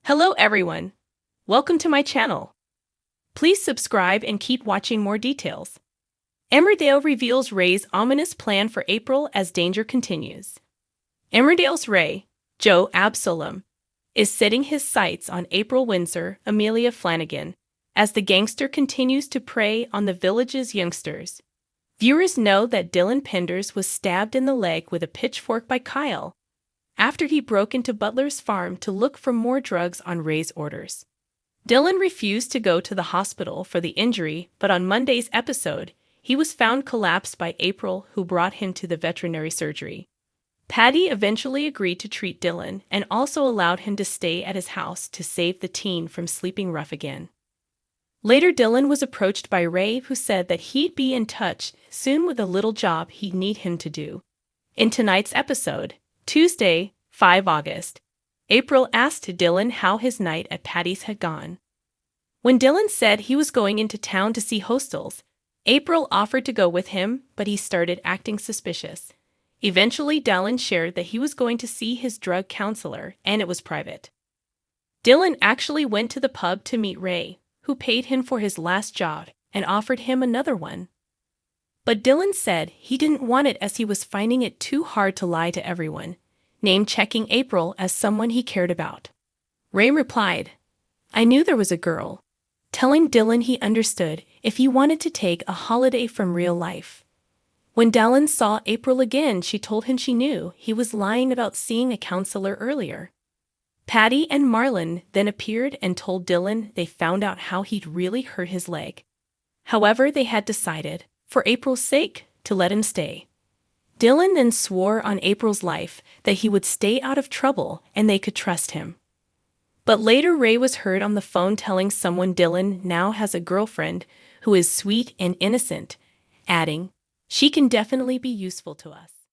Hello everyone! Welcome to my channel. Please subscribe and keep watching more details. Emmerdale reveals Ray's ominous plan for April as danger continues. Emmerdale's Ray, Joe Absolom, is setting his sights on April Windsor, Amelia Flanagan, as the gangster continues to prey on the village's youngsters. Viewers know that Dylan Penders was stabbed in the leg with a pitchfork by Kyle after he broke into Butler's farm to look for more drugs on Ray's orders. Dylan refused to go to the hospital for the injury, but on Monday's episode, he was found collapsed by April, who brought him to the veterinary surgery. Patty eventually agreed to treat Dylan and also allowed him to stay at his house to save the teen from sleeping rough again. Later, Dylan was approached by Ray, who said that he'd be in touch soon with a little job he'd need him to do. In tonight's episode, Tuesday, 5 August, April asked Dylan how his night at Patty's had gone. When Dylan said he was going into town to see Hostels, April offered to go with him, but he started acting suspicious. Eventually, Dylan shared that he was going to see his drug counselor, and it was private. Dylan actually went to the pub to meet Ray, who paid him for his last job and offered him another one. But Dylan said he didn't want it as he was finding it too hard to lie to everyone, name-checking April as someone he cared about. Ray replied, "I knew there was a girl," telling Dylan he understood if he wanted to take a holiday from real life. When Dylan saw April again, she told him she knew he was lying about seeing a counselor earlier. Patty and Marlon then appeared and told Dylan they found out how he'd really hurt his leg. However, they had decided, for April's sake, to let him stay. Dylan then swore on April's life that he would stay out of trouble and they could trust him. But later, Ray was heard on the phone telling someone Dylan now has a girlfriend who is sweet and innocent, adding, "She can definitely be useful to us."